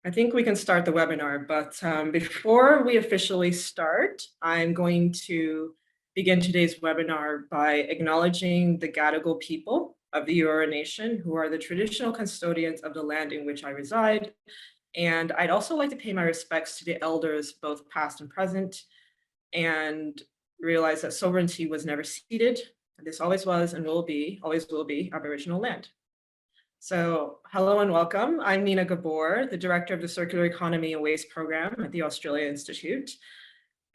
I think we can start the webinar, but before we officially start, I'm going to begin today's webinar by acknowledging the Gadigal people of the Eora Nation, who are the traditional custodians of the land in which I reside. And I'd also like to pay my respects to the elders, both past and present, and realize that sovereignty was never ceded. This always was and always will be Aboriginal land. So hello and welcome. I'm Nina Gbor, the Director of the Circular Economy and Waste Program at the Australia Institute.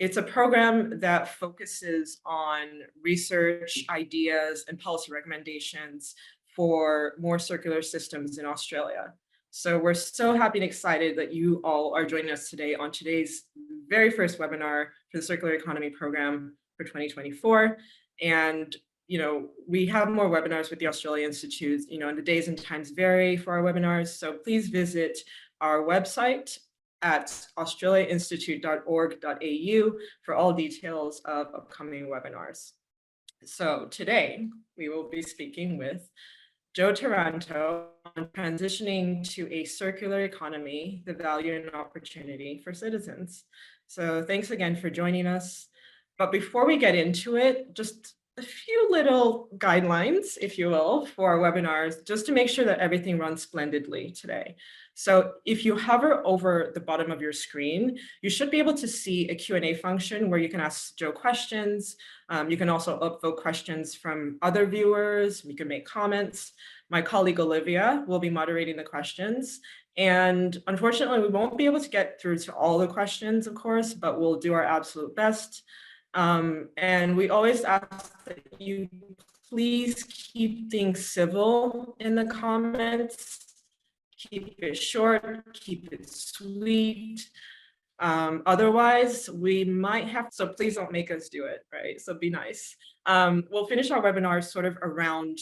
It's a program that focuses on research, ideas, and policy recommendations for more circular systems in Australia. So we're so happy and excited that you all are joining us today on today's very first webinar for the Circular Economy Program for 2024. And we have more webinars with the Australia Institute, and the days and times vary for our webinars. So please visit our website at australiainstitute.org.au for all details of upcoming webinars. So today we will be speaking with Joe Taranto on transitioning to a circular economy, the value and opportunity for citizens. So thanks again for joining us. But before we get into it, just a few little guidelines, if you will, for our webinars, just to make sure that everything runs splendidly today. So if you hover over the bottom of your screen, you should be able to see a Q&A function where you can ask Joe questions. You can also upvote questions from other viewers. You can make comments. My colleague Olivia will be moderating the questions. And unfortunately, we won't be able to get through to all the questions, of course, but we'll do our absolute best. And we always ask that you please keep things civil in the comments, keep it short, keep it sweet. Otherwise, we might have, so please don't make us do it, right? So be nice. We'll finish our webinar sort of around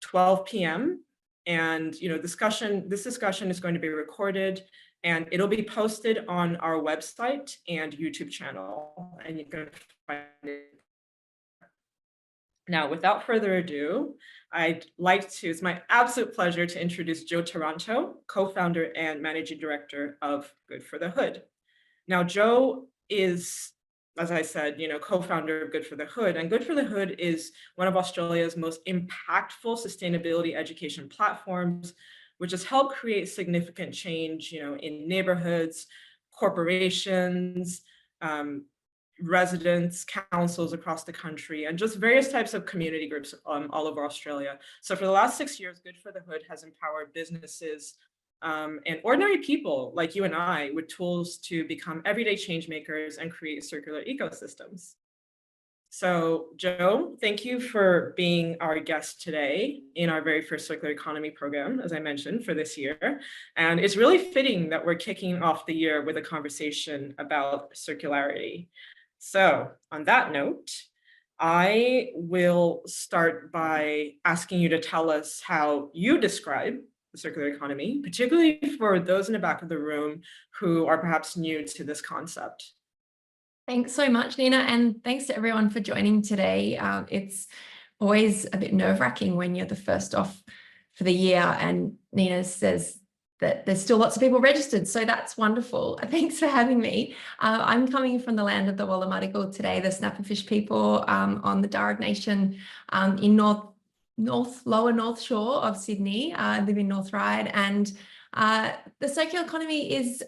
12 p.m. And this discussion is going to be recorded, and it'll be posted on our website and YouTube channel, and you can find it. Now, without further ado, it's my absolute pleasure to introduce Joe Taranto, co-founder and managing director of Good for the Hood. Now, Joe is, as I said, co-founder of Good for the Hood, and Good for the Hood is one of Australia's most impactful sustainability education platforms, which has helped create significant change, in neighborhoods, corporations, residents, councils across the country, and just various types of community groups all over Australia. So for the last 6 years, Good for the Hood has empowered businesses and ordinary people like you and I with tools to become everyday change makers and create circular ecosystems. So Joe, thank you for being our guest today in our very first circular economy program, as I mentioned, for this year. And it's really fitting that we're kicking off the year with a conversation about circularity. So on that note, I will start by asking you to tell us how you describe the circular economy, particularly for those in the back of the room who are perhaps new to this concept. Thanks so much, Nina, and thanks to everyone for joining today. It's always a bit nerve-wracking when you're the first off for the year, and Nina says that there's still lots of people registered, so that's wonderful. Thanks for having me. I'm coming from the land of the Wallumattagal today, the Snapper Fish people on the Darug Nation in lower North Shore of Sydney. I live in North Ryde, and the circular economy is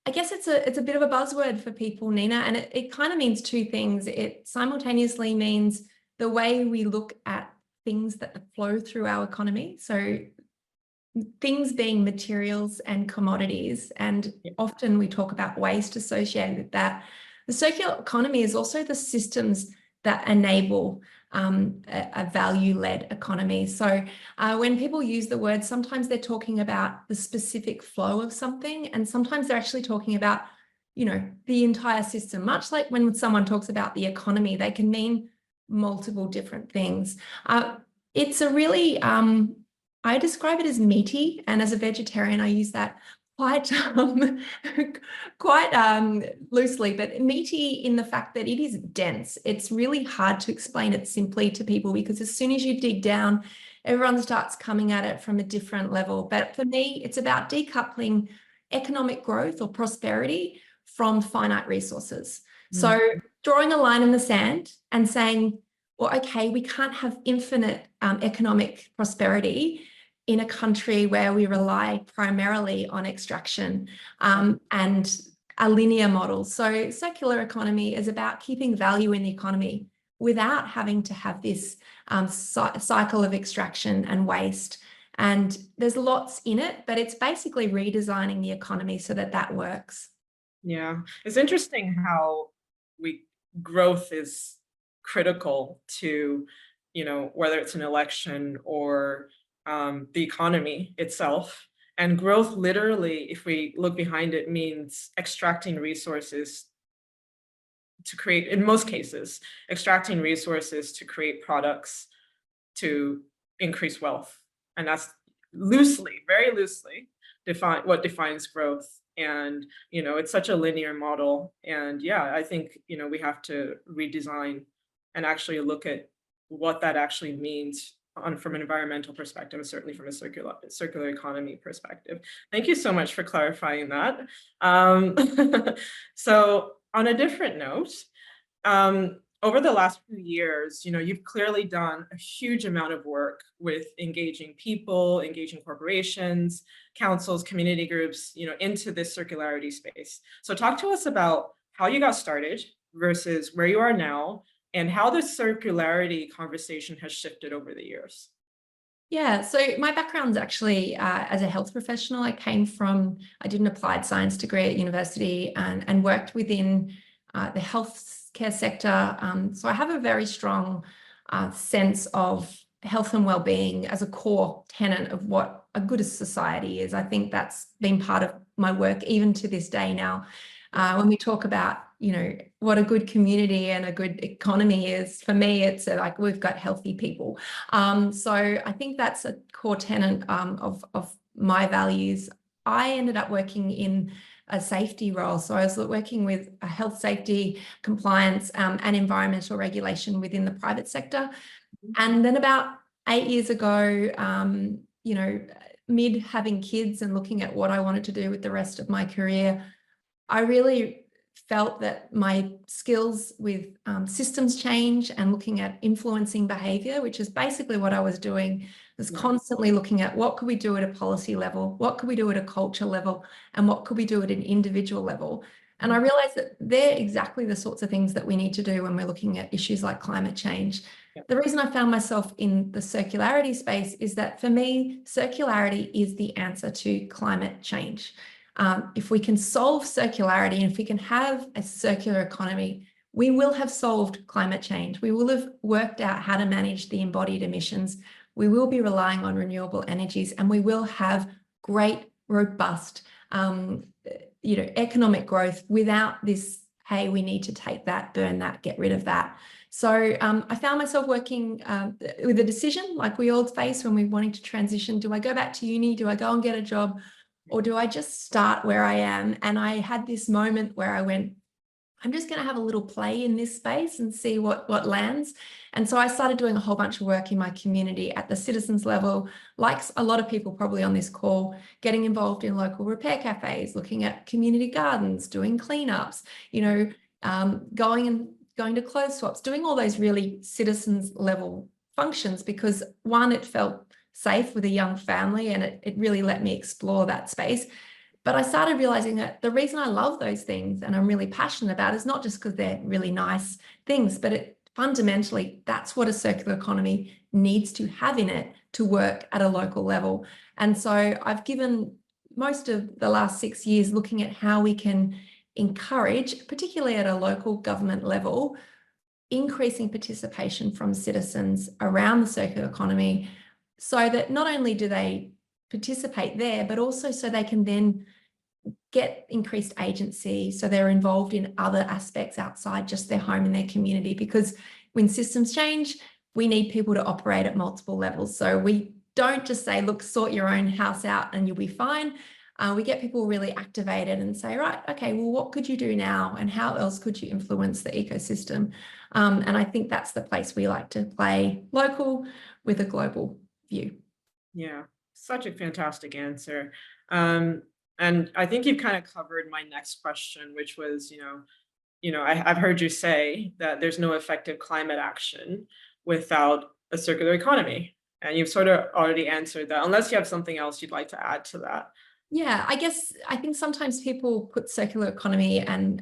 I guess it's a bit of a buzzword for people, Nina, and it kind of means two things. It simultaneously means the way we look at things that flow through our economy. So things being materials and commodities, and often we talk about waste associated with that. The circular economy is also the systems that enable a value-led economy. So when people use the word, sometimes they're talking about the specific flow of something, and sometimes they're actually talking about, the entire system. Much like when someone talks about the economy, they can mean multiple different things. It's a really, I describe it as meaty, and as a vegetarian, I use that quite loosely, but meaty in the fact that it is dense. It's really hard to explain it simply to people, because as soon as you dig down, everyone starts coming at it from a different level. But for me, it's about decoupling economic growth or prosperity from finite resources. So drawing a line in the sand and saying, well, okay, we can't have infinite economic prosperity in a country where we rely primarily on extraction and a linear model. So circular economy is about keeping value in the economy without having to have this cycle of extraction and waste. And there's lots in it, but it's basically redesigning the economy so that that works. Yeah, it's interesting how growth is critical to, whether it's an election or the economy itself. And growth literally, if we look behind it, means extracting resources to create, in most cases, extracting resources to create products to increase wealth. And that's loosely, very loosely, what defines growth. And, it's such a linear model. And yeah, I think, we have to redesign and actually look at what that actually means from an environmental perspective, and certainly from a circular economy perspective. Thank you so much for clarifying that. So on a different note, over the last few years, you've clearly done a huge amount of work with engaging people, engaging corporations, councils, community groups, into this circularity space. So talk to us about how you got started versus where you are now, and how the circularity conversation has shifted over the years. Yeah, so my background's actually as a health professional. I did an applied science degree at university and worked within the healthcare sector. So I have a very strong sense of health and well-being as a core tenet of what a good society is. I think that's been part of my work even to this day now. When we talk about, what a good community and a good economy is, for me, it's like we've got healthy people. So I think that's a core tenet of my values. I ended up working in a safety role. So I was working with a health, safety, compliance and environmental regulation within the private sector. And then about 8 years ago, mid having kids and looking at what I wanted to do with the rest of my career, I really felt that my skills with systems change and looking at influencing behavior, which is basically what I was doing, was constantly looking at what could we do at a policy level, what could we do at a culture level, and what could we do at an individual level. And I realized that they're exactly the sorts of things that we need to do when we're looking at issues like climate change. The reason I found myself in the circularity space is that for me, circularity is the answer to climate change. If we can solve circularity and if we can have a circular economy, we will have solved climate change. We will have worked out how to manage the embodied emissions. We will be relying on renewable energies, and we will have great, robust, economic growth without this, hey, we need to take that, burn that, get rid of that. So I found myself working with a decision like we all face when we're wanting to transition. Do I go back to uni? Do I go and get a job? Or do I just start where I am? And I had this moment where I went, I'm just going to have a little play in this space and see what lands. And so I started doing a whole bunch of work in my community at the citizens level, like a lot of people probably on this call, getting involved in local repair cafes, looking at community gardens, doing cleanups, going to clothes swaps, doing all those really citizens level functions, because one, it felt safe with a young family and it really let me explore that space. But I started realizing that the reason I love those things and I'm really passionate about is not just because they're really nice things, but fundamentally, that's what a circular economy needs to have in it to work at a local level. And so I've given most of the last 6 years looking at how we can encourage, particularly at a local government level, increasing participation from citizens around the circular economy, so that not only do they participate there, but also so they can then get increased agency, so they're involved in other aspects outside just their home and their community. Because when systems change, we need people to operate at multiple levels. So we don't just say, look, sort your own house out and you'll be fine. We get people really activated and say, right, okay, well, what could you do now? And how else could you influence the ecosystem? And I think that's the place we like to play, local with a global view. Yeah, such a fantastic answer. And I think you've kind of covered my next question, which was, I've heard you say that there's no effective climate action without a circular economy. And you've sort of already answered that, unless you have something else you'd like to add to that. Yeah, I think sometimes people put circular economy and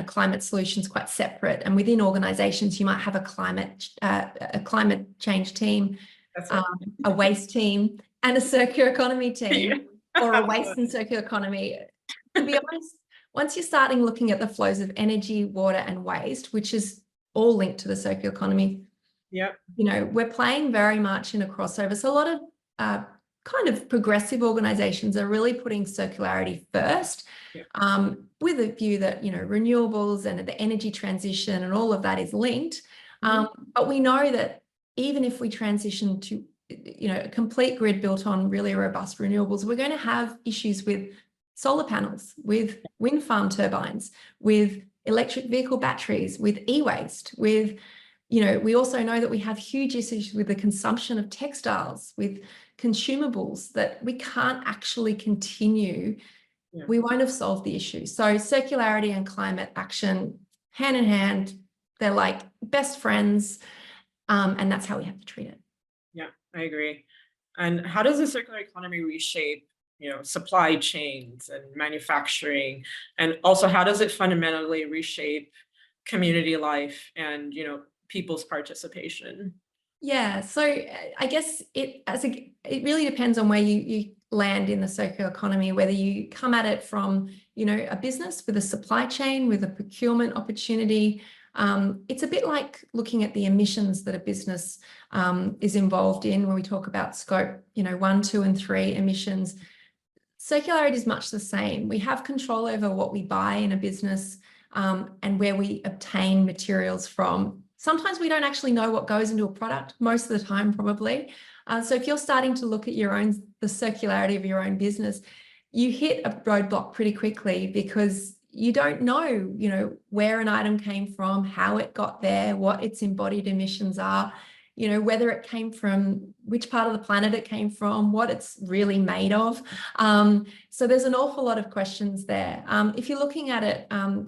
climate solutions quite separate. And within organizations, you might have a climate change team, That's it. a waste team, and a circular economy team, or a waste Absolutely. and circular economy. To be honest, once you're starting looking at the flows of energy, water, and waste, which is all linked to the circular economy, Yep. we're playing very much in a crossover. So a lot of kind of progressive organizations are really putting circularity first, Yep. with a view that, renewables and the energy transition and all of that is linked. But we know that even if we transition to, a complete grid built on really robust renewables, we're going to have issues with solar panels, with wind farm turbines, with electric vehicle batteries, with e-waste, with we also know that we have huge issues with the consumption of textiles, with consumables, that we can't actually continue. Yeah. We won't have solved the issue. So circularity and climate action, hand in hand, they're like best friends, and that's how we have to treat it. Yeah, I agree. And how does the circular economy reshape, supply chains and manufacturing? And also, how does it fundamentally reshape community life and, people's participation? Yeah, so I guess it really depends on where you land in the circular economy, whether you come at it from, a business with a supply chain, with a procurement opportunity. It's a bit like looking at the emissions that a business is involved in when we talk about scope, 1, 2, and 3 emissions. Circularity is much the same. We have control over what we buy in a business, and where we obtain materials from. Sometimes we don't actually know what goes into a product, most of the time, probably. So if you're starting to look at the circularity of your own business, you hit a roadblock pretty quickly, because you don't know, where an item came from, how it got there, what its embodied emissions are, whether it came from, which part of the planet it came from, what it's really made of. So there's an awful lot of questions there. If you're looking at it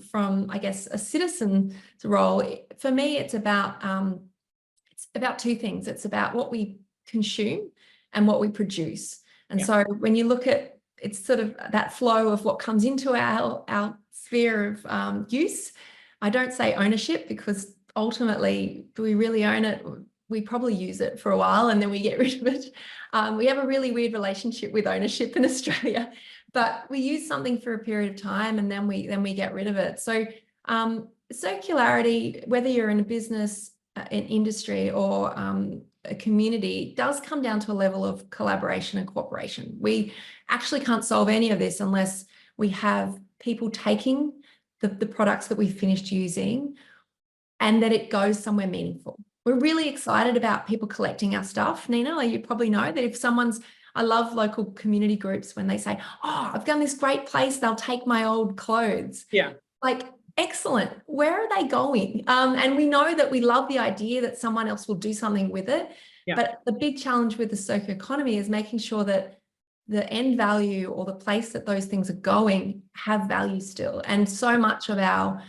from, I guess, a citizen's role, for me, it's about 2 things. It's about what we consume and what we produce. And so when you look at, it's sort of that flow of what comes into our sphere of use. I don't say ownership, because ultimately, do we really own it? We probably use it for a while and then we get rid of it. We have a really weird relationship with ownership in Australia, but we use something for a period of time and then we get rid of it. So circularity, whether you're in a business, an industry, or a community, does come down to a level of collaboration and cooperation. We actually can't solve any of this unless we have people taking the products that we've finished using and that it goes somewhere meaningful. We're really excited about people collecting our stuff. Nina, like you probably know that if I love local community groups when they say, oh, I've done this great place, they'll take my old clothes. Yeah. Like, excellent. Where are they going? And we know that we love the idea that someone else will do something with it. Yeah. But the big challenge with the circular economy is making sure that the end value, or the place that those things are going, have value still. And so much of our,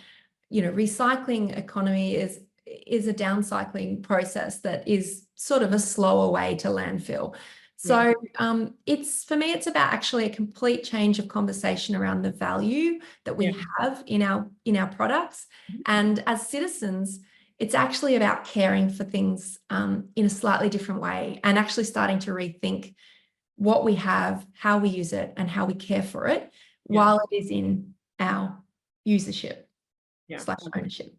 recycling economy is a downcycling process that is sort of a slower way to landfill. So for me, it's about actually a complete change of conversation around the value that we have in our products. And as citizens, it's actually about caring for things in a slightly different way, and actually starting to rethink what we have, how we use it, and how we care for it while it is in our usership / ownership.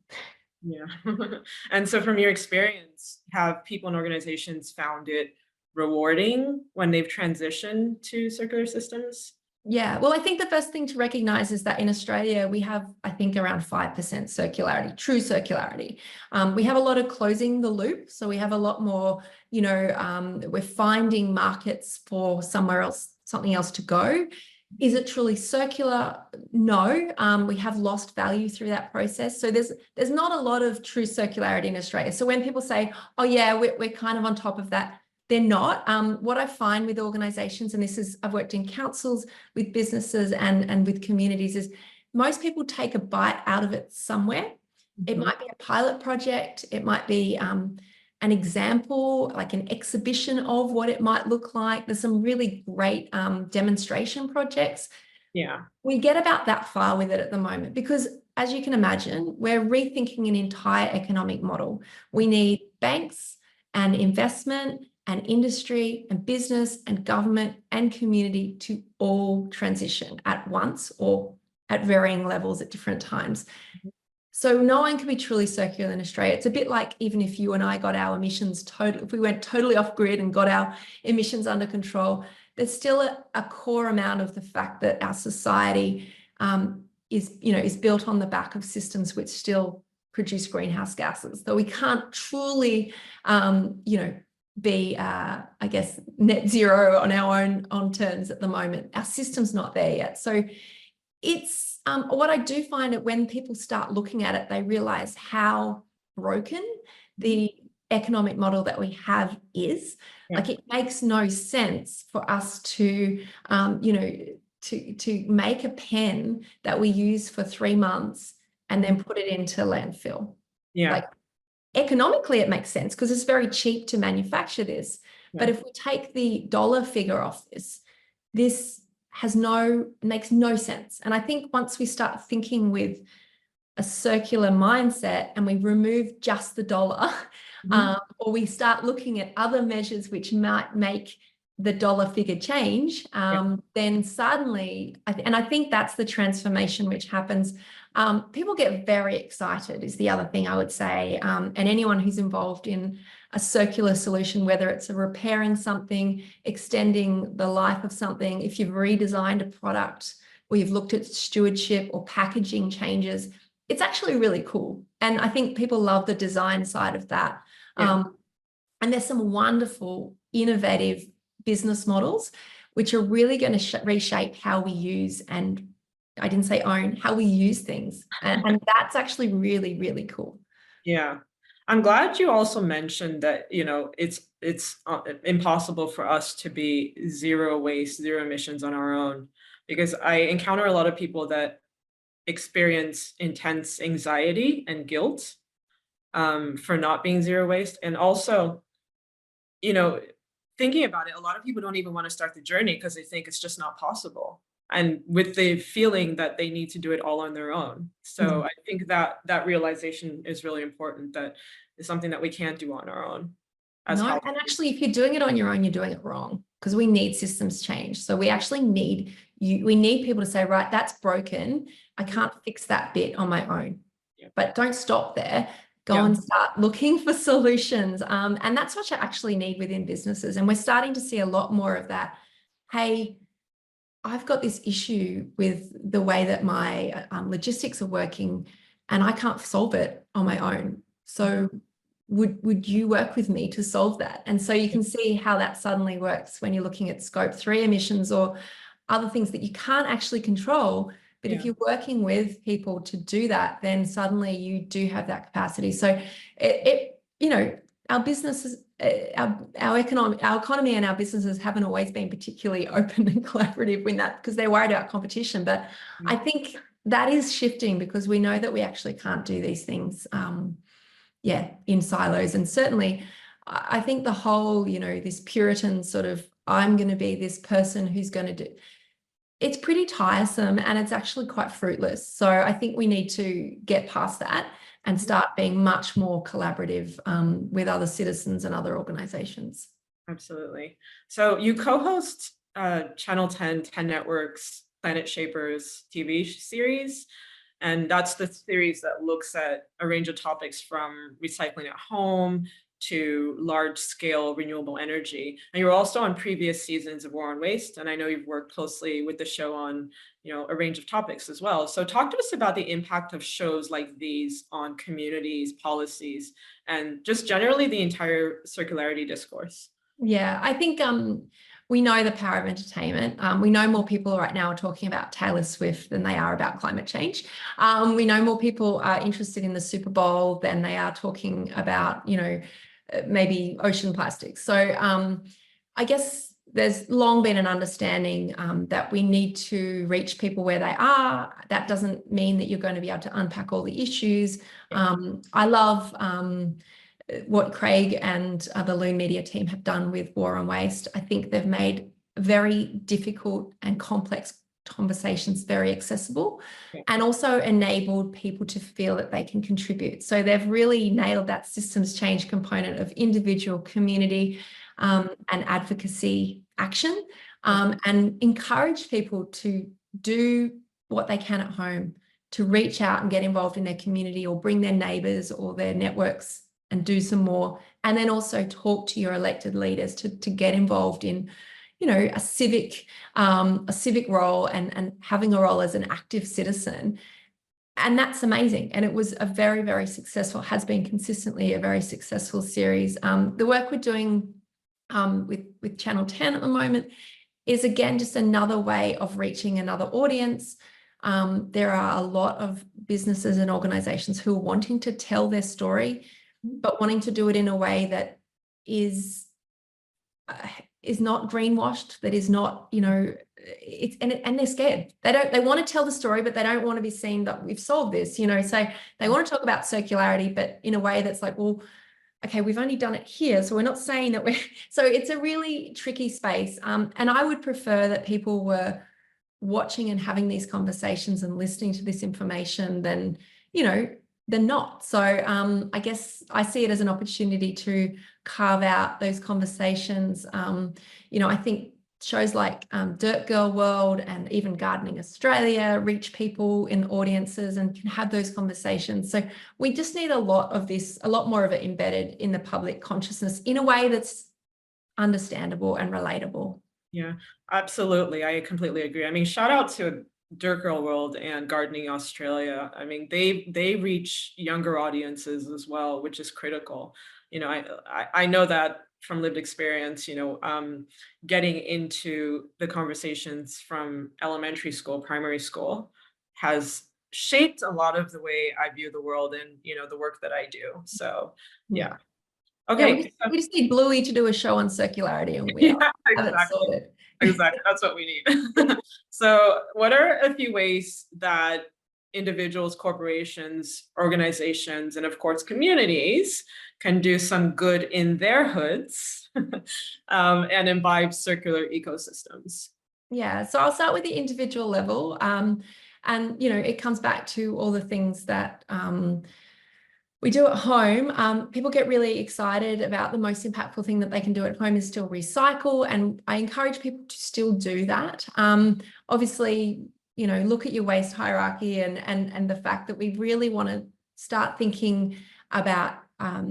Yeah. And so from your experience, have people and organizations found it rewarding when they've transitioned to circular systems? Yeah, well, I think the first thing to recognize is that in Australia, we have, I think, around 5% circularity, true circularity. We have a lot of closing the loop. So we have a lot more, we're finding markets for something else to go. Is it truly circular? No, we have lost value through that process. So there's not a lot of true circularity in Australia. So when people say, oh yeah, we're kind of on top of that, they're not. What I find with organizations, and this is, I've worked in councils with businesses and with communities, is most people take a bite out of it somewhere. It might be a pilot project. It might be an example, like an exhibition of what it might look like. There's some really great demonstration projects. Yeah. We get about that far with it at the moment because, as you can imagine, we're rethinking an entire economic model. We need banks and investment and industry and business and government and community to all transition at once or at varying levels at different times. So no one can be truly circular in Australia. It's a bit like even if you and I got our emissions if we went totally off grid and got our emissions under control, there's still a core amount of the fact that our society is built on the back of systems which still produce greenhouse gases. So we can't truly, be, I guess, net zero on our own terms at the moment. Our system's not there yet. So it's what I do find that when people start looking at it, they realize how broken the economic model that we have is. Yeah. Like, it makes no sense for us to, to make a pen that we use for 3 months and then put it into landfill. Yeah. Like, economically, it makes sense because it's very cheap to manufacture this. Yeah. But if we take the dollar figure off this makes no sense. And I think once we start thinking with a circular mindset and we remove just the dollar, or we start looking at other measures which might make the dollar figure change, then suddenly, I think that's the transformation which happens. People get very excited is the other thing I would say. And anyone who's involved in a circular solution, whether it's repairing something, extending the life of something, if you've redesigned a product or you've looked at stewardship or packaging changes, it's actually really cool. And I think people love the design side of that. And there's some wonderful, innovative business models which are really going to reshape how we use, and I didn't say own, how we use things. And that's actually really, really cool. Yeah. I'm glad you also mentioned that, it's impossible for us to be zero waste, zero emissions on our own, because I encounter a lot of people that experience intense anxiety and guilt for not being zero waste. And also, thinking about it, a lot of people don't even want to start the journey because they think it's just not possible. And with the feeling that they need to do it all on their own. So I think that realization is really important, that is something that we can't do on our own. And actually, if you're doing it on your own, you're doing it wrong, because we need systems change. So we actually need we need people to say, right, that's broken. I can't fix that bit on my own. But don't stop there. Go and start looking for solutions. And that's what you actually need within businesses. And we're starting to see a lot more of that. Hey, I've got this issue with the way that my logistics are working and I can't solve it on my own. So would you work with me to solve that? And so you can see how that suddenly works when you're looking at scope 3 emissions or other things that you can't actually control. But if you're working with people to do that, then suddenly you do have that capacity. So our businesses, our economy and our businesses haven't always been particularly open and collaborative in that, because they're worried about competition. But I think that is shifting, because we know that we actually can't do these things, in silos. And certainly, I think the whole, this Puritan sort of, I'm going to be this person who's going to do, it's pretty tiresome and it's actually quite fruitless. So I think we need to get past that and start being much more collaborative with other citizens and other organizations. Absolutely. So you co-host Channel 10 Network's Planet Shapers TV series. And that's the series that looks at a range of topics from recycling at home to large-scale renewable energy. And you were also on previous seasons of War on Waste, and I know you've worked closely with the show on, a range of topics as well. So talk to us about the impact of shows like these on communities, policies, and just generally the entire circularity discourse. Yeah, I think we know the power of entertainment. We know more people right now are talking about Taylor Swift than they are about climate change. We know more people are interested in the Super Bowl than they are talking about, maybe ocean plastics. So I guess there's long been an understanding that we need to reach people where they are. That doesn't mean that you're going to be able to unpack all the issues. I love what Craig and the Loon Media team have done with War on Waste. I think they've made very difficult and complex conversations very accessible, and also enabled people to feel that they can contribute. So they've really nailed that systems change component of individual, community, and advocacy action, and encourage people to do what they can at home, to reach out and get involved in their community or bring their neighbours or their networks and do some more. And then also talk to your elected leaders to get involved in, you know, a civic role and having a role as an active citizen. And that's amazing. And it was a very, very successful, has been consistently a very successful series. The work we're doing with Channel 10 at the moment is, again, just another way of reaching another audience. There are a lot of businesses and organizations who are wanting to tell their story, but wanting to do it in a way that is not greenwashed, that is not, you know, and they're scared. They want to tell the story, but they don't want to be seen that we've solved this, you know. So they want to talk about circularity, but in a way that's like, well, okay, we've only done it here, so we're not saying that we're, so it's a really tricky space. And I would prefer that people were watching and having these conversations and listening to this information than, you know, than not. So I guess I see it as an opportunity to carve out those conversations. You know, I think shows like Dirt Girl World and even Gardening Australia reach people in audiences and can have those conversations. So we just need a lot of this, a lot more of it embedded in the public consciousness in a way that's understandable and relatable. Yeah, absolutely. I completely agree. I mean, shout out to Dirt Girl World and Gardening Australia. I mean, they reach younger audiences as well, which is critical. You know, I know that from lived experience, you know, getting into the conversations from elementary school, primary school has shaped a lot of the way I view the world and, you know, the work that I do. So, yeah. Okay. Yeah, we just need Bluey to do a show on circularity and we Yeah, have it sorted. Exactly. That's what we need. So what are a few ways that individuals, corporations, organizations, and of course, communities can do some good in their hoods and imbibe circular ecosystems? Yeah, so I'll start with the individual level. And, you know, it comes back to all the things that we do at home. People get really excited about the most impactful thing that they can do at home is still recycle. And I encourage people to still do that. Obviously, you know, look at your waste hierarchy and the fact that we really want to start thinking about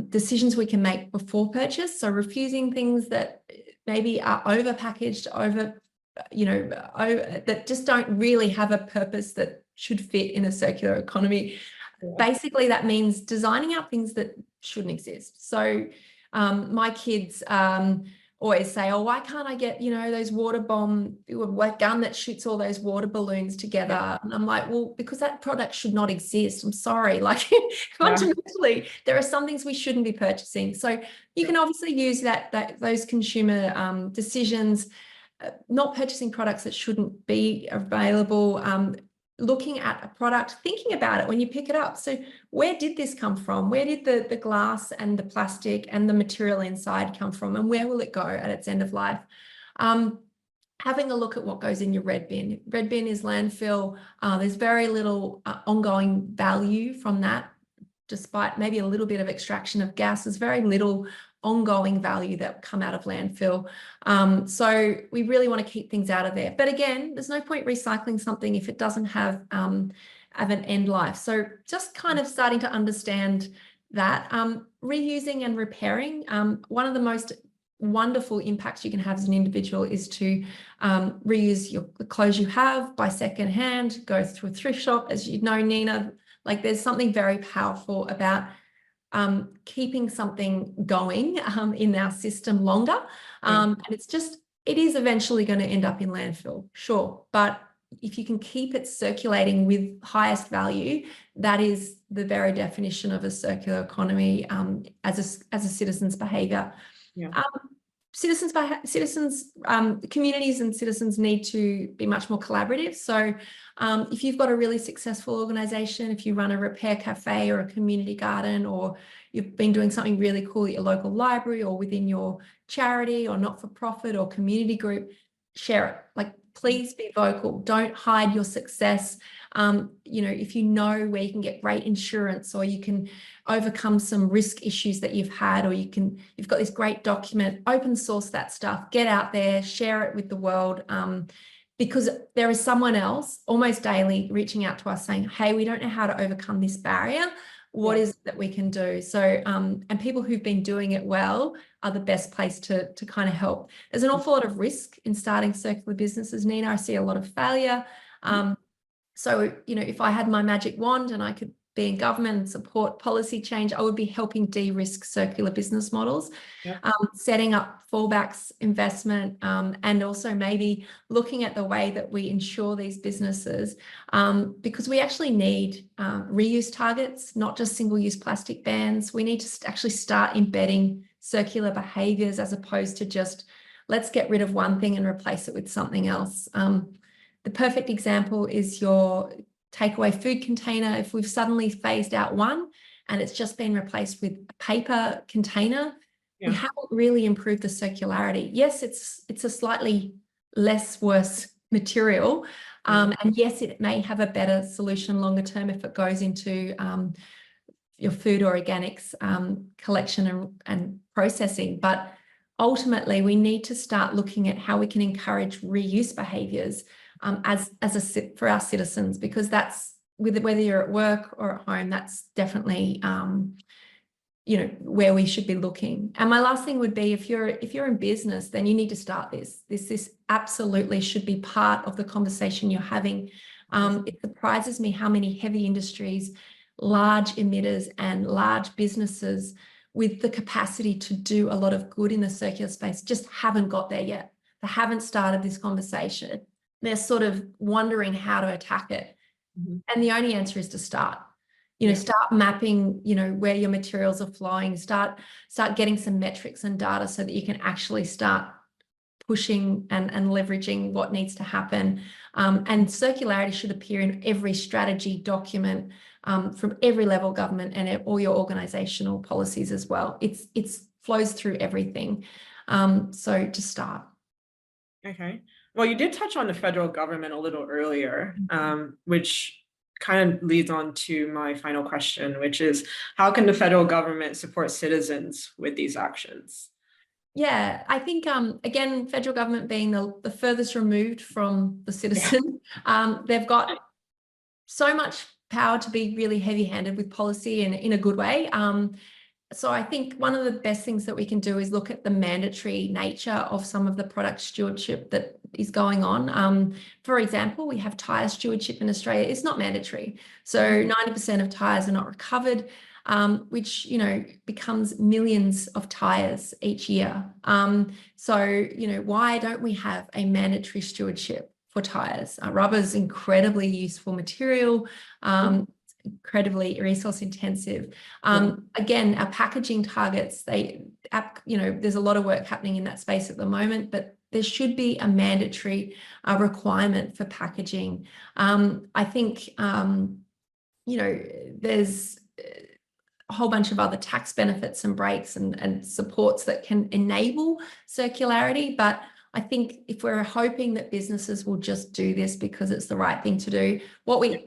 decisions we can make before purchase. So refusing things that maybe are over packaged, that just don't really have a purpose that should fit in a circular economy. Yeah. Basically, that means designing out things that shouldn't exist. So my kids always say, oh, why can't I get, you know, those water bomb gun that shoots all those water balloons together? Yeah. And I'm like, well, because that product should not exist. I'm sorry. Like fundamentally, there are some things we shouldn't be purchasing. So you can obviously use those consumer decisions, not purchasing products that shouldn't be available, looking at a product, thinking about it when you pick it up. So where did this come from? Where did the glass and the plastic and the material inside come from? And where will it go at its end of life? Having a look at what goes in your red bin. Red bin is landfill. There's very little ongoing value from that, despite maybe a little bit of extraction of gas. There's very little ongoing value that come out of landfill. So we really want to keep things out of there. But again, there's no point recycling something if it doesn't have an end life. So just kind of starting to understand that. Reusing and repairing. One of the most wonderful impacts you can have as an individual is to reuse the clothes you have, buy secondhand, go to a thrift shop. As you know, Nina, like there's something very powerful about keeping something going in our system longer. And it is eventually going to end up in landfill, sure. But if you can keep it circulating with highest value, that is the very definition of a circular economy as a citizen's behaviour. Yeah. Communities and citizens need to be much more collaborative. So if you've got a really successful organisation, if you run a repair cafe or a community garden, or you've been doing something really cool at your local library or within your charity or not-for-profit or community group, share it. Like, please be vocal. Don't hide your success. You know, if you know where you can get great insurance, or you can overcome some risk issues that you've had, or you've got this great document, open source that stuff, get out there, share it with the world. Because there is someone else almost daily reaching out to us saying, hey, we don't know how to overcome this barrier. What is it that we can do? So, and people who've been doing it well are the best place to kind of help. There's an awful lot of risk in starting circular businesses, Nina. I see a lot of failure. So, you know, if I had my magic wand and I could be in government and support policy change, I would be helping de-risk circular business models, setting up fallbacks, investment, and also maybe looking at the way that we insure these businesses, because we actually need reuse targets, not just single-use plastic bans. We need to actually start embedding circular behaviours as opposed to just, let's get rid of one thing and replace it with something else. The perfect example is your takeaway food container. If we've suddenly phased out one and it's just been replaced with a paper container, we haven't really improved the circularity. Yes, it's a slightly less worse material. And yes, it may have a better solution longer term if it goes into your food or organics collection and processing. But ultimately, we need to start looking at how we can encourage reuse behaviours for our citizens, because that's, whether you're at work or at home, that's definitely you know, where we should be looking. And my last thing would be, if you're in business, then you need to start this. This absolutely should be part of the conversation you're having. It surprises me how many heavy industries, large emitters and large businesses with the capacity to do a lot of good in the circular space just haven't got there yet. They haven't started this conversation. They're sort of wondering how to attack it. And the only answer is to start. You know, start mapping, you know, where your materials are flowing, start getting some metrics and data so that you can actually start pushing and leveraging what needs to happen. And circularity should appear in every strategy document from every level of government and all your organizational policies as well. It's flows through everything. So to start. Okay. Well, you did touch on the federal government a little earlier, which kind of leads on to my final question, which is, how can the federal government support citizens with these actions? Yeah, I think, again, federal government being the furthest removed from the citizen, they've got so much power to be really heavy-handed with policy and in a good way. So I think one of the best things that we can do is look at the mandatory nature of some of the product stewardship that is going on. For example, we have tyre stewardship in Australia. It's not mandatory. So 90% of tyres are not recovered, which, you know, becomes millions of tyres each year. So, you know, why don't we have a mandatory stewardship for tyres? Rubber is incredibly useful material. Incredibly resource intensive. Again, our packaging targets, you know, there's a lot of work happening in that space at the moment, but there should be a mandatory requirement for packaging. I think, you know, there's a whole bunch of other tax benefits and breaks and supports that can enable circularity. But I think if we're hoping that businesses will just do this because it's the right thing to do,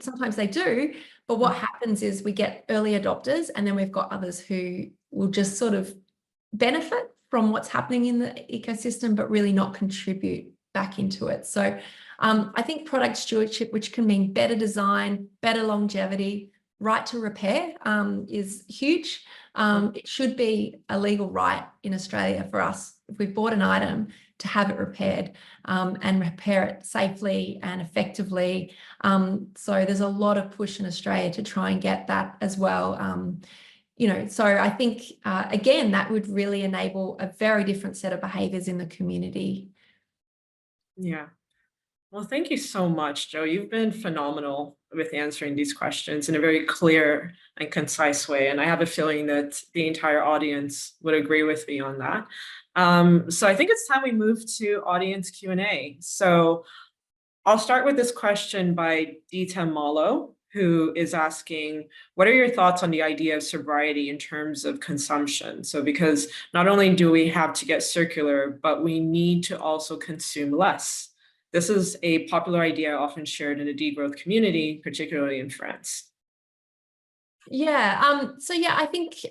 sometimes they do, but what happens is we get early adopters, and then we've got others who will just sort of benefit from what's happening in the ecosystem, but really not contribute back into it. So I think product stewardship, which can mean better design, better longevity, right to repair, is huge. It should be a legal right in Australia for us, if we've bought an item, to have it repaired and repair it safely and effectively. So there's a lot of push in Australia to try and get that as well. You know, so I think, again, that would really enable a very different set of behaviours in the community. Yeah. Well, thank you so much, Joe. You've been phenomenal with answering these questions in a very clear and concise way. And I have a feeling that the entire audience would agree with me on that. So I think it's time we move to audience Q&A. So I'll start with this question by Dita Malo, who is asking, what are your thoughts on the idea of sobriety in terms of consumption? So because not only do we have to get circular, but we need to also consume less. This is a popular idea often shared in the degrowth community, particularly in France. Yeah, I think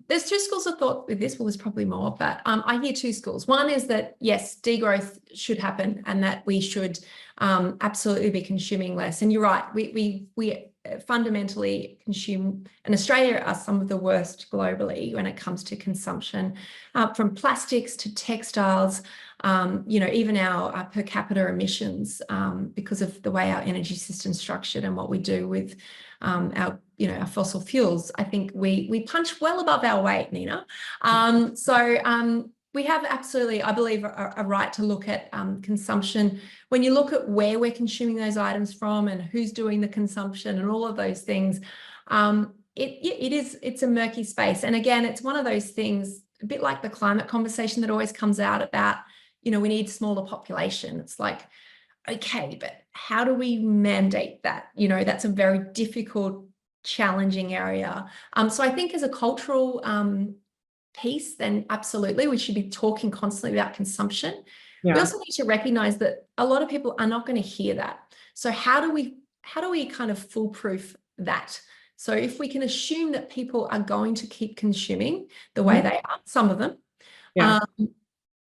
there's two schools of thought with this. Well, there's probably more, but I hear two schools. One is that, yes, degrowth should happen and that we should absolutely be consuming less. And you're right, we fundamentally consume, and Australia are some of the worst globally when it comes to consumption, from plastics to textiles, even our per capita emissions, because of the way our energy system's structured and what we do with our fossil fuels. I think we punch well above our weight, Nina. We have absolutely, I believe, a right to look at consumption. When you look at where we're consuming those items from and who's doing the consumption and all of those things, it's a murky space. And again, it's one of those things, a bit like the climate conversation that always comes out about, we need smaller population. It's like, okay, but how do we mandate that? That's a very difficult, challenging area. So I think as a cultural piece, then absolutely, we should be talking constantly about consumption. Yeah. We also need to recognize that a lot of people are not going to hear that. So how do we kind of foolproof that? So if we can assume that people are going to keep consuming the way they are, some of them, yeah.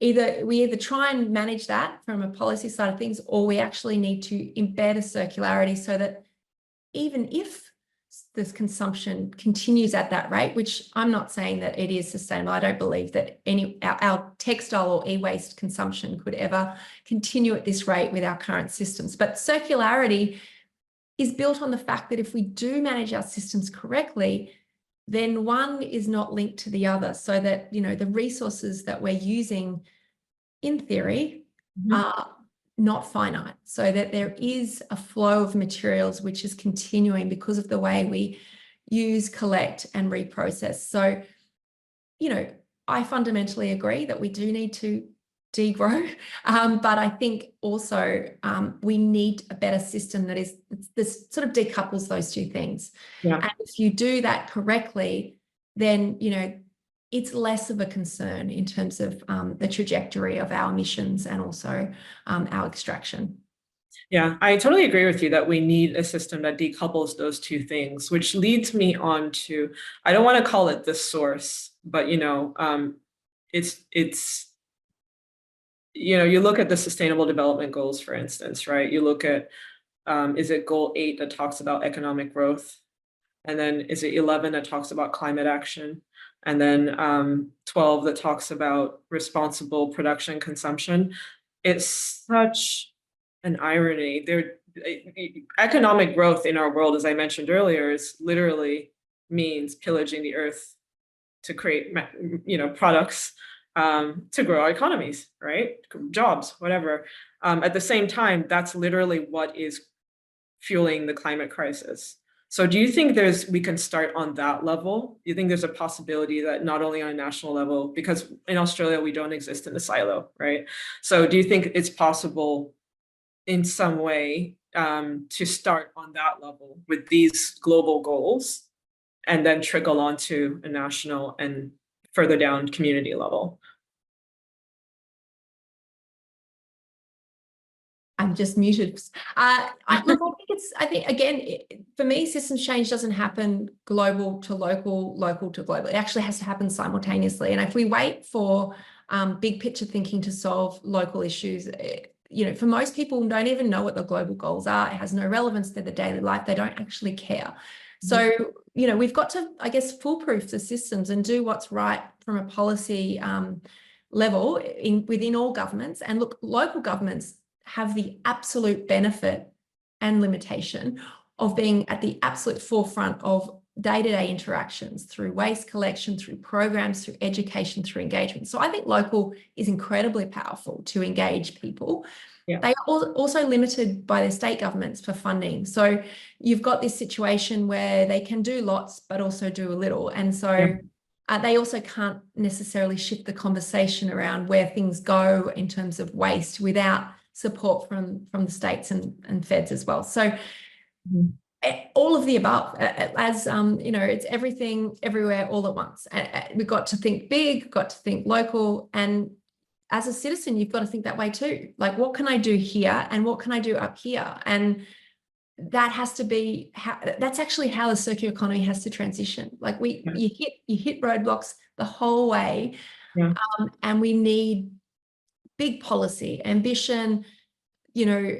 We either try and manage that from a policy side of things, or we actually need to embed a circularity so that even if this consumption continues at that rate, which I'm not saying that it is sustainable. I don't believe that our textile or e-waste consumption could ever continue at this rate with our current systems. But circularity is built on the fact that if we do manage our systems correctly, then one is not linked to the other, so that, the resources that we're using, in theory, are not finite, so that there is a flow of materials which is continuing because of the way we use, collect, and reprocess. So, I fundamentally agree that we do need to degrow, but I think also we need a better system that this sort of decouples those two things. Yeah. And if you do that correctly, then, it's less of a concern in terms of the trajectory of our emissions and also our extraction. Yeah, I totally agree with you that we need a system that decouples those two things, which leads me on to, I don't want to call it the source, but, it's you look at the Sustainable Development Goals, for instance, right? You look at, is it goal 8 that talks about economic growth? And then is it 11 that talks about climate action? And then 12 that talks about responsible production and consumption. It's such an irony. Economic growth in our world, as I mentioned earlier, is literally means pillaging the earth to create, products to grow our economies, right? Jobs, whatever. At the same time, that's literally what is fueling the climate crisis. So do you think we can start on that level? Do you think there's a possibility that not only on a national level, because in Australia, we don't exist in a silo, right? So do you think it's possible in some way to start on that level with these global goals and then trickle onto a national and further down community level? I'm just muted. I think again, for me, systems change doesn't happen global to local, local to global. It actually has to happen simultaneously. And if we wait for big picture thinking to solve local issues, for most people who don't even know what the global goals are, it has no relevance to their daily life. They don't actually care. So, we've got to, I guess, foolproof the systems and do what's right from a policy level within all governments. And look, local governments have the absolute benefit and limitation of being at the absolute forefront of day-to-day interactions through waste collection, through programs, through education, through engagement. So I think local is incredibly powerful to engage people. Yeah. They are also limited by their state governments for funding. So you've got this situation where they can do lots, but also do a little. And so they also can't necessarily shift the conversation around where things go in terms of waste without support from the states and feds as well. So all of the above, as you know, it's everything, everywhere, all at once. We've got to think big, got to think local, and as a citizen, you've got to think that way too. Like, what can I do here, and what can I do up here? And that has to be how. That's actually how the circular economy has to transition. Like you hit roadblocks the whole way, and we need big policy, ambition, you know,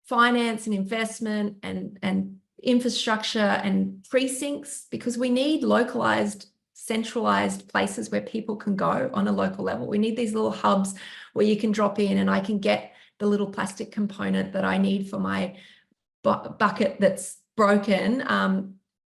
finance and investment and infrastructure and precincts, because we need localized, centralized places where people can go on a local level. We need these little hubs where you can drop in and I can get the little plastic component that I need for my bucket that's broken,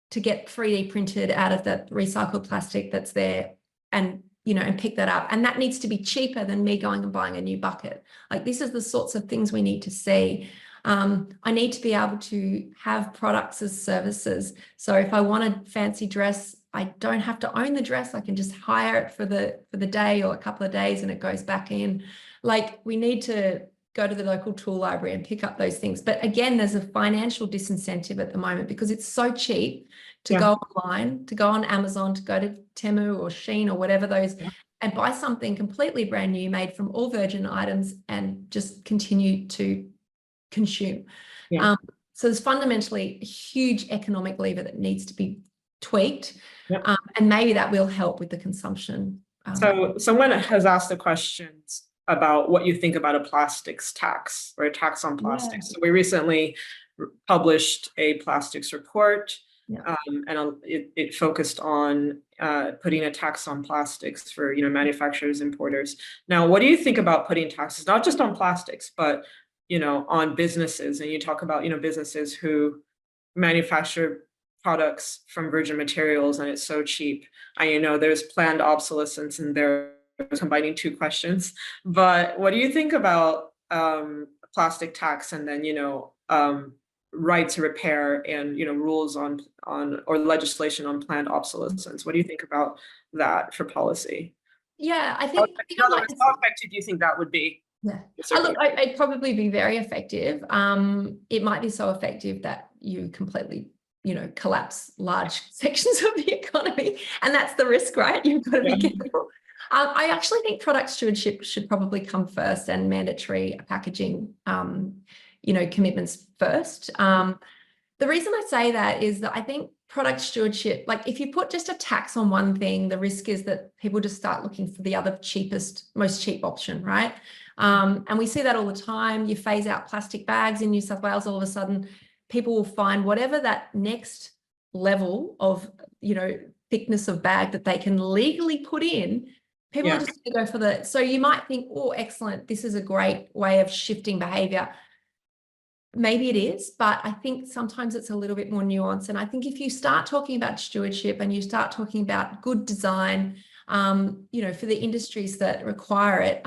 to get 3D printed out of that recycled plastic that's there, and you know, and pick that up. And that needs to be cheaper than me going and buying a new bucket. Like, this is the sorts of things we need to see. I need to be able to have products as services. So if I want a fancy dress, I don't have to own the dress. I can just hire it for the day or a couple of days and it goes back in. Like, we need to go to the local tool library and pick up those things. But again, there's a financial disincentive at the moment because it's so cheap to go online, to go on Amazon, to go to Temu or Shein or whatever those, and buy something completely brand new made from all virgin items and just continue to consume. So there's fundamentally a huge economic lever that needs to be tweaked, and maybe that will help with the consumption. So someone has asked the questions about what you think about a plastics tax or a tax on plastics. So we recently published a plastics report, and it focused on putting a tax on plastics for, you know, manufacturers, importers. Now, what do you think about putting taxes not just on plastics, but, you know, on businesses? And you talk about, you know, businesses who manufacture products from virgin materials and it's so cheap. You know, there's planned obsolescence in there. Combining two questions, but what do you think about plastic tax, and then, you know, right to repair, and, you know, rules on or legislation on planned obsolescence? What do you think about that for policy? I think, in other words, how effective do you think that would be? Look, it'd probably be very effective. It might be so effective that you completely, you know, collapse large sections of the economy, and that's the risk, right? You've got to be careful. I actually think product stewardship should probably come first, and mandatory packaging, you know, commitments first. The reason I say that is that I think product stewardship, like, if you put just a tax on one thing, the risk is that people just start looking for the other cheapest, most cheap option, right? And we see that all the time. You phase out plastic bags in New South Wales, all of a sudden people will find whatever that next level of, you know, thickness of bag that they can legally put in. People are just going to go for so you might think, oh, excellent, this is a great way of shifting behavior. Maybe it is, but I think sometimes it's a little bit more nuanced. And I think if you start talking about stewardship and you start talking about good design, you know, for the industries that require it,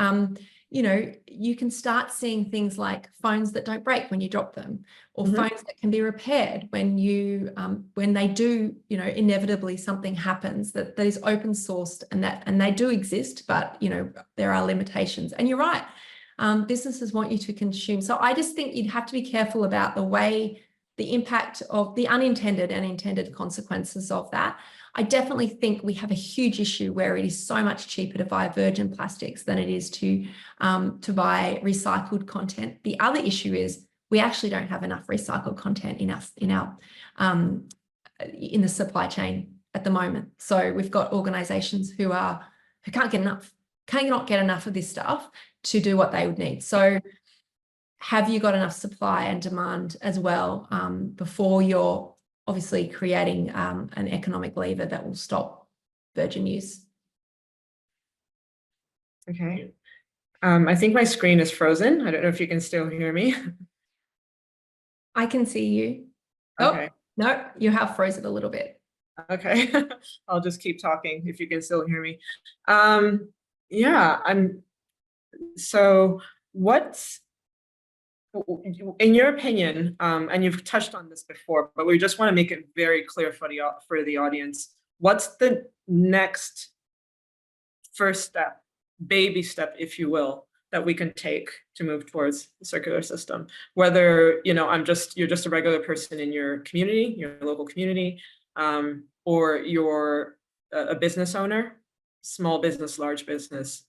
you know, you can start seeing things like phones that don't break when you drop them, or phones that can be repaired when you, when they do, you know, inevitably something happens that is open sourced, and they do exist, but, you know, there are limitations. And you're right, businesses want you to consume. So I just think you'd have to be careful about the way, the impact of the unintended and intended consequences of that. I definitely think we have a huge issue where it is so much cheaper to buy virgin plastics than it is to buy recycled content. The other issue is we actually don't have enough recycled content in the supply chain at the moment. So we've got organizations who cannot get enough of this stuff to do what they would need. So have you got enough supply and demand as well, before you're obviously creating an economic lever that will stop virgin use? Okay. I think my screen is frozen. I don't know if you can still hear me. I can see you. Okay. Oh, no, you have frozen a little bit. Okay. I'll just keep talking if you can still hear me. So in your opinion, and you've touched on this before, but we just want to make it very clear for the audience, what's the next first step, baby step, if you will, that we can take to move towards the circular system? Whether, you're just a regular person in your community, your local community, or you're a business owner, small business, large business.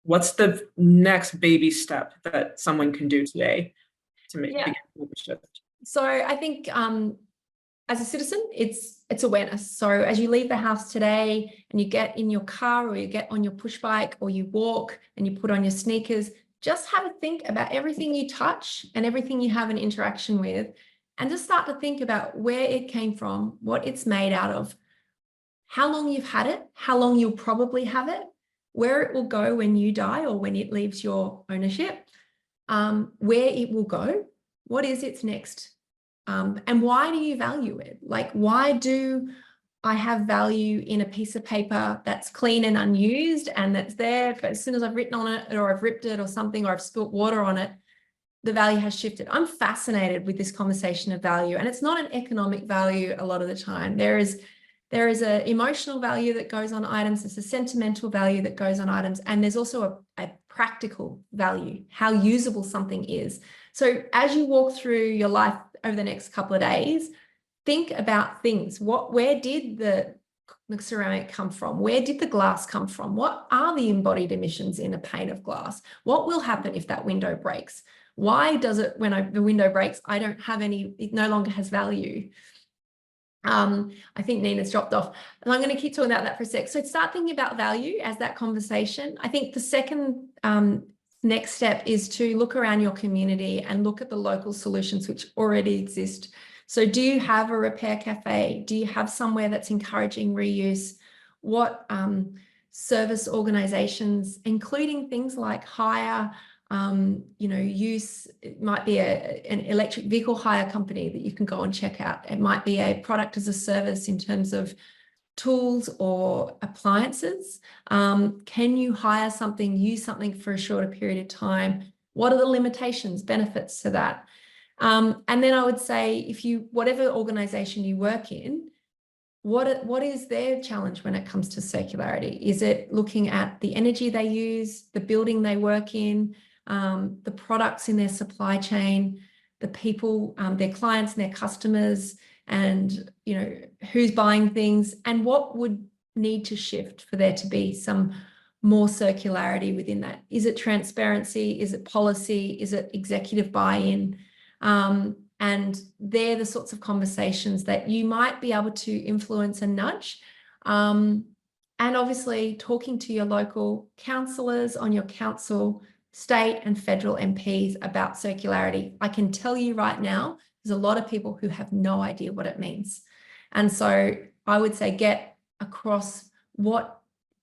What's the next baby step that someone can do today to begin to shift? So I think as a citizen, it's awareness. So as you leave the house today and you get in your car or you get on your push bike or you walk and you put on your sneakers, just have a think about everything you touch and everything you have an interaction with, and just start to think about where it came from, what it's made out of, how long you've had it, how long you'll probably have it, where it will go when you die or when it leaves your ownership, where it will go, what is its next, and why do you value it? Like, why do I have value in a piece of paper that's clean and unused and that's there, but as soon as I've written on it or I've ripped it or something, or I've spilt water on it, the value has shifted. I'm fascinated with this conversation of value, and it's not an economic value a lot of the time. There is an emotional value that goes on items. There's a sentimental value that goes on items. And there's also a practical value, how usable something is. So as you walk through your life over the next couple of days, think about things. Where did the ceramic come from? Where did the glass come from? What are the embodied emissions in a pane of glass? What will happen if that window breaks? Why does it, when the window breaks, I don't have any, it no longer has value? I think Nina's dropped off, and I'm going to keep talking about that for a sec. So start thinking about value as that conversation. I think the second next step is to look around your community and look at the local solutions which already exist. So do you have a repair cafe? Do you have somewhere that's encouraging reuse? What service organizations, including things like hire, use, it might be an electric vehicle hire company that you can go and check out. It might be a product as a service in terms of tools or appliances. Can you hire something, use something for a shorter period of time? What are the limitations, benefits to that? And then I would say, whatever organization you work in, what is their challenge when it comes to circularity? Is it looking at the energy they use, the building they work in, the products in their supply chain, the people, their clients and their customers, and who's buying things, and what would need to shift for there to be some more circularity within that? Is it transparency? Is it policy? Is it executive buy-in? And they're the sorts of conversations that you might be able to influence and nudge. And obviously talking to your local councillors on your council, state and federal MPs about circularity. I can tell you right now, there's a lot of people who have no idea what it means. And so I would say get across what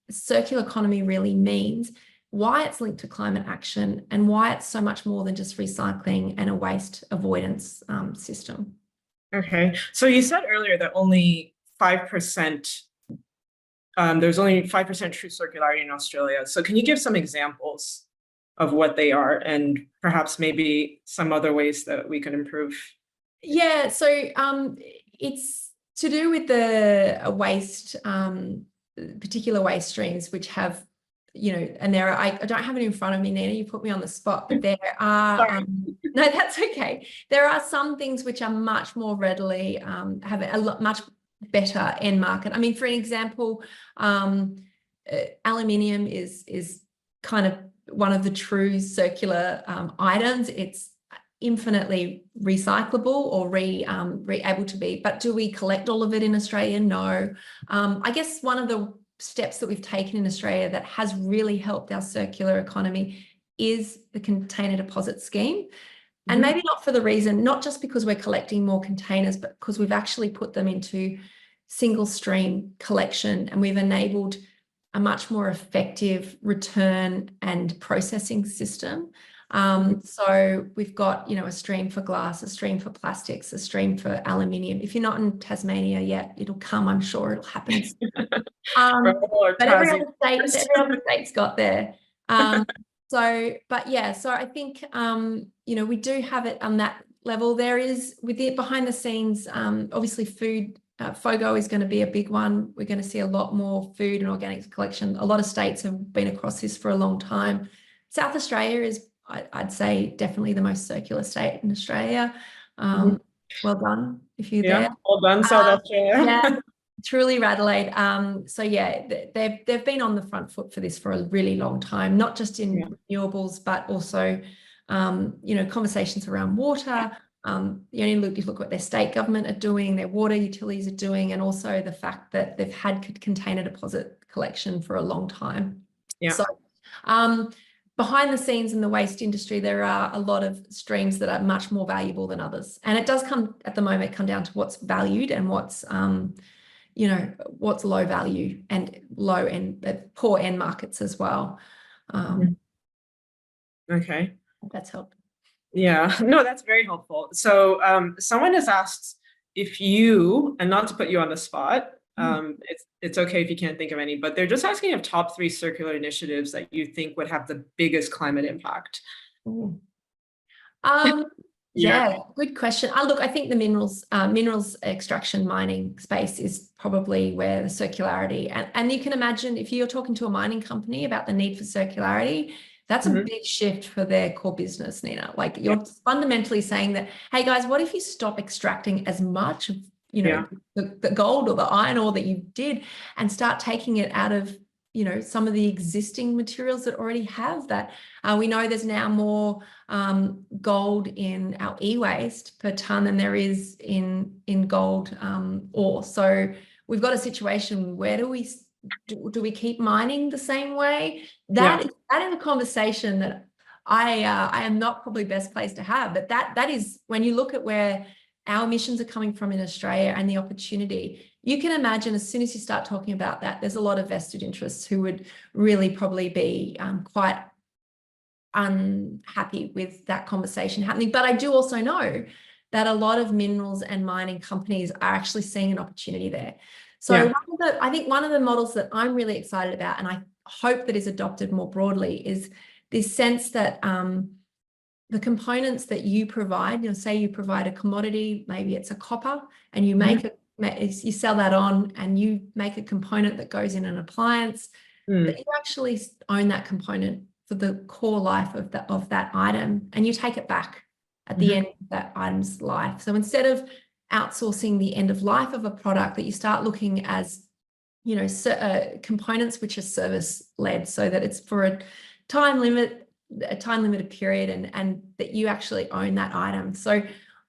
circular economy really means, why it's linked to climate action, and why it's so much more than just recycling and a waste avoidance system. Okay, so you said earlier that only 5%, there's only 5% true circularity in Australia. So can you give some examples of what they are, and perhaps maybe some other ways that we can improve? Yeah, so it's to do with the waste, particular waste streams which have, and there are, I don't have it in front of me, Nina, you put me on the spot, but there are, no, that's okay. There are some things which are much more readily, have a much better end market. I mean, for an example, aluminium is kind of one of the true circular items. It's infinitely recyclable or able to be, but do we collect all of it in Australia? No. I guess one of the steps that we've taken in Australia that has really helped our circular economy is the container deposit scheme. And maybe not for the reason, not just because we're collecting more containers, but because we've actually put them into single stream collection, and we've enabled a much more effective return and processing system. So we've got, a stream for glass, a stream for plastics, a stream for aluminium. If you're not in Tasmania yet, it'll come, I'm sure it'll happen soon. But every other state's got there. So, but yeah, so I think, you know, we do have it on that level. There is with it behind the scenes, obviously food, FOGO is going to be a big one. We're going to see a lot more food and organics collection. A lot of states have been across this for a long time. South Australia is, I'd say, definitely the most circular state in Australia. Well done if you're there. Well done, South Australia. Yeah, truly Red Adelaide. So yeah, they've been on the front foot for this for a really long time, not just in renewables, but also, you know, conversations around water. You only look at what their state government are doing, their water utilities are doing, and also the fact that they've had container deposit collection for a long time. Yeah. So, behind the scenes in the waste industry, there are a lot of streams that are much more valuable than others. And it does come down to what's valued and what's, you know, what's low value and low and poor end markets as well. Okay. That's helped. Yeah, no, that's very helpful. So someone has asked if you, and not to put you on the spot, it's okay if you can't think of any, but they're just asking of top 3 circular initiatives that you think would have the biggest climate impact. Yeah, good question. Look, I think the minerals extraction mining space is probably where the circularity, and you can imagine if you're talking to a mining company about the need for circularity, that's a big shift for their core business, Nina. Like you're fundamentally saying that, hey guys, what if you stop extracting as much of, you know, the gold or the iron ore that you did and start taking it out of, you know, some of the existing materials that already have that. We know there's now more gold in our e-waste per ton than there is in gold ore. So we've got a situation where do we keep mining the same way? That is a conversation that I am not probably best placed to have, but that is when you look at where our emissions are coming from in Australia and the opportunity, you can imagine as soon as you start talking about that, there's a lot of vested interests who would really probably be quite unhappy with that conversation happening. But I do also know that a lot of minerals and mining companies are actually seeing an opportunity there. So I think one of the models that I'm really excited about, and I hope that is adopted more broadly, is this sense that the components that you provide, you know, say you provide a commodity, maybe it's a copper, and you make you sell that on and you make a component that goes in an appliance, that you actually own that component for the core life of that item, and you take it back at the end of that item's life. So instead of outsourcing the end of life of a product, that you start looking as, you know, components which are service led, so that it's for a time limited period, and that you actually own that item. So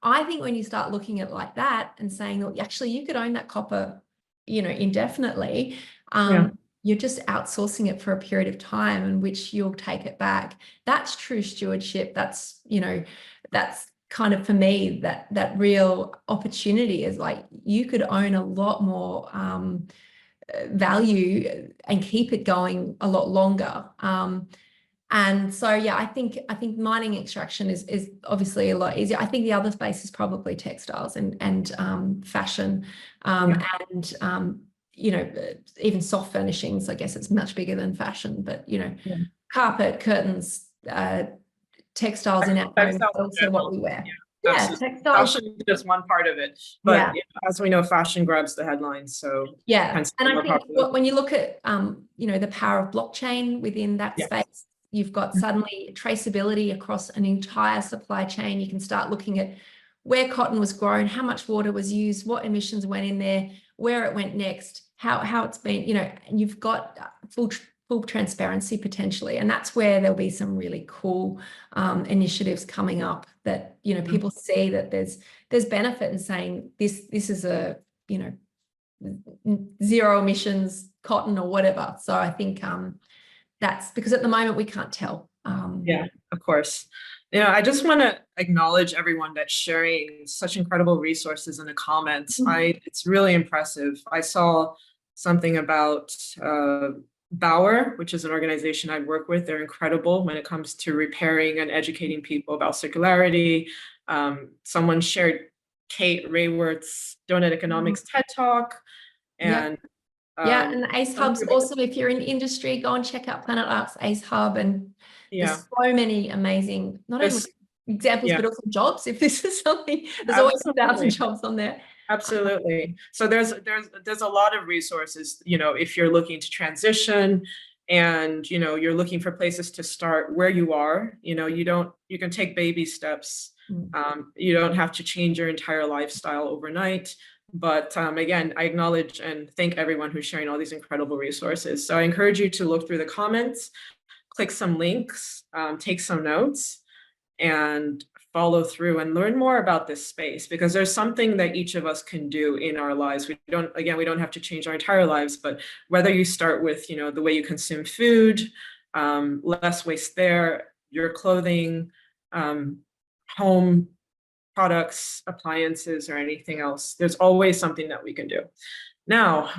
I think when you start looking at it like that and saying, well, actually you could own that copper, you know, indefinitely, you're just outsourcing it for a period of time in which you'll take it back. That's true stewardship. That's, you know, that's kind of, for me, that real opportunity is like you could own a lot more value and keep it going a lot longer. And so, yeah, I think mining extraction is obviously a lot easier. I think the other space is probably textiles and fashion, and you know, even soft furnishings. I guess it's much bigger than fashion, but you know, carpet, curtains, textiles in our homes, also what we wear. Textiles. Fashion is just one part of it, but as we know, fashion grabs the headlines. So and I think when you look at you know, the power of blockchain within that space, you've got suddenly traceability across an entire supply chain. You can start looking at where cotton was grown, how much water was used, what emissions went in there, where it went next, how it's been, you know, and you've got full transparency potentially. And that's where there'll be some really cool initiatives coming up that, you know, people see that there's benefit in saying this is a, you know, zero emissions cotton or whatever. So I think that's because at the moment we can't tell. Yeah, of course. You know, I just want to acknowledge everyone that's sharing such incredible resources in the comments. It's really impressive. I saw something about Gbor, which is an organization I work with. They're incredible when it comes to repairing and educating people about circularity. Someone shared Kate Rayworth's Donut Economics TED Talk, and Yeah, and the ACE Some Hub's people- awesome. If you're in industry, go and check out Planet Art's ACE Hub. And yeah, there's so many amazing, not only there's, examples, yeah, but also jobs. If this is something, there's always 1,000 absolutely. jobs on there. Absolutely. So there's a lot of resources, if you're looking to transition and, you're looking for places to start where you are, you can take baby steps. You don't have to change your entire lifestyle overnight. But again, I acknowledge and thank everyone who's sharing all these incredible resources. So I encourage you to look through the comments, click some links, take some notes, and follow through and learn more about this space, because there's something that each of us can do in our lives. We don't have to change our entire lives, but whether you start with, the way you consume food, less waste there, your clothing, home products, appliances, or anything else, there's always something that we can do. Now,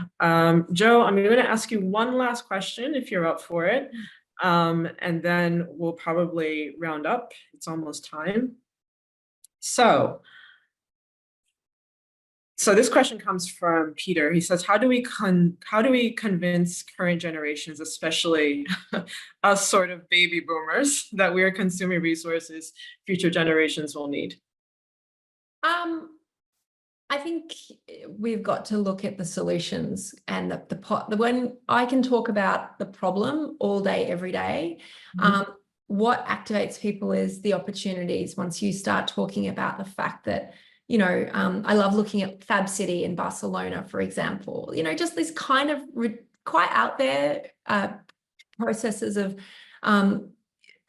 Joe, I'm going to ask you one last question if you're up for it. And then we'll probably round up. It's almost time. So this question comes from Peter. He says, how do we convince current generations, especially us sort of baby boomers, that we are consuming resources future generations will need? I think we've got to look at the solutions and when I can talk about the problem all day, every day, what activates people is the opportunities. Once you start talking about the fact that, I love looking at Fab City in Barcelona, for example, just this kind of quite out there processes of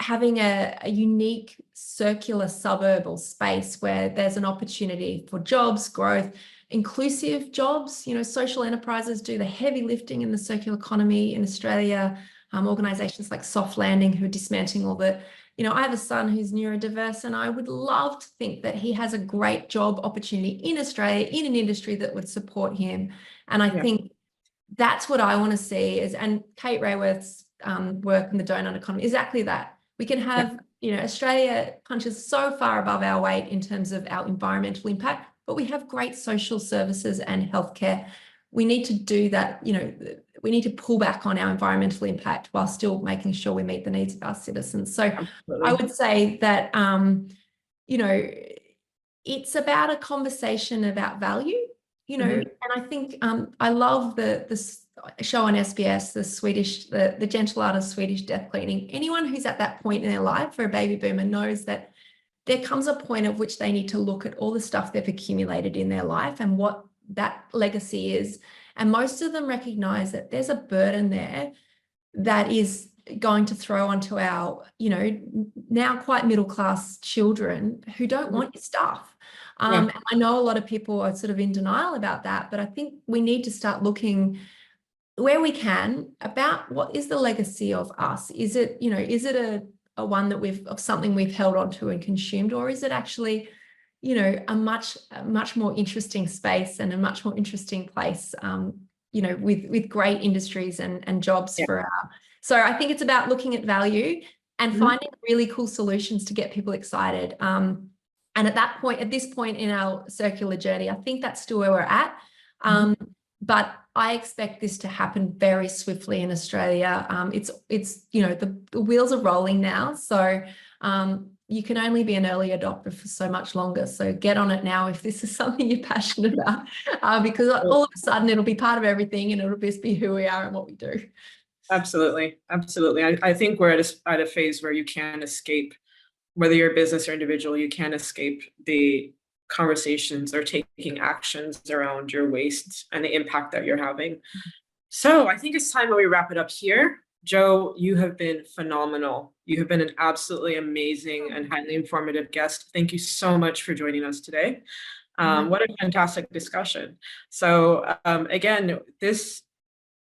having a unique circular suburb or space where there's an opportunity for jobs, growth, inclusive jobs. Social enterprises do the heavy lifting in the circular economy in Australia. Organizations like Soft Landing, who are dismantling all the, I have a son who's neurodiverse, and I would love to think that he has a great job opportunity in Australia, in an industry that would support him. And I think that's what I want to see and Kate Rayworth's work in the donut economy, exactly that. We can have, Australia punches so far above our weight in terms of our environmental impact, but we have great social services and healthcare. We need to do that, we need to pull back on our environmental impact while still making sure we meet the needs of our citizens. So absolutely. I would say that, it's about a conversation about value, and I think I love the show on SBS, the gentle art of Swedish death cleaning. Anyone who's at that point in their life for a baby boomer knows that there comes a point at which they need to look at all the stuff they've accumulated in their life and what that legacy is. And most of them recognize that there's a burden there that is going to throw onto our, now quite middle-class children who don't want your stuff. And I know a lot of people are sort of in denial about that, but I think we need to start looking where we can about what is the legacy of us. Is it, is it a one that of something we've held on to and consumed, or is it actually, a much more interesting space and a much more interesting place, with great industries and jobs for our. So I think it's about looking at value and finding really cool solutions to get people excited. And at this point in our circular journey, I think that's still where we're at. But I expect this to happen very swiftly in Australia. It's the wheels are rolling now. So you can only be an early adopter for so much longer. So get on it now if this is something you're passionate about, because all of a sudden it'll be part of everything and it'll just be who we are and what we do. Absolutely. Absolutely. I think we're at a phase where you can't escape, whether you're a business or individual, you can't escape the conversations or taking actions around your waste and the impact that you're having. So I think it's time that we wrap it up here. Joe, you have been phenomenal. You have been an absolutely amazing and highly informative guest. Thank you so much for joining us today. What a fantastic discussion. So again, this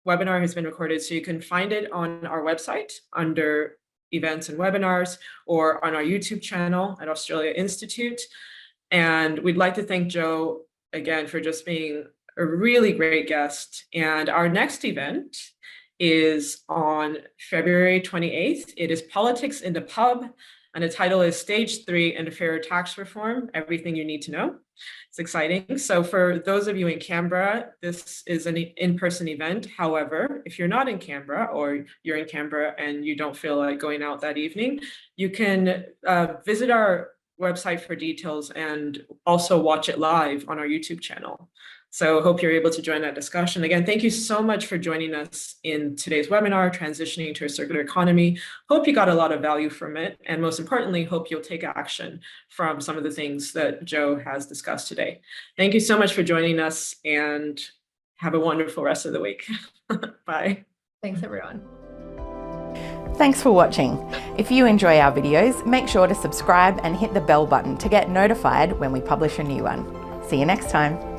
webinar has been recorded, so you can find it on our website under events and webinars, or on our YouTube channel at Australia Institute. And we'd like to thank Joe again for just being a really great guest. And our next event is on February 28th. It is Politics in the Pub, And the title is Stage 3 in Fair Tax Reform, Everything You Need to Know. It's exciting. So for those of you in Canberra, this is an in-person event. However, if you're not in Canberra or you're in Canberra and you don't feel like going out that evening, you can visit our website for details and also watch it live on our YouTube channel. So hope you're able to join that discussion. Again, thank you so much for joining us in today's webinar, Transitioning to a Circular Economy. Hope you got a lot of value from it. And most importantly, hope you'll take action from some of the things that Joe has discussed today. Thank you so much for joining us and have a wonderful rest of the week. Bye. Thanks, everyone. Thanks for watching. If you enjoy our videos, make sure to subscribe and hit the bell button to get notified when we publish a new one. See you next time.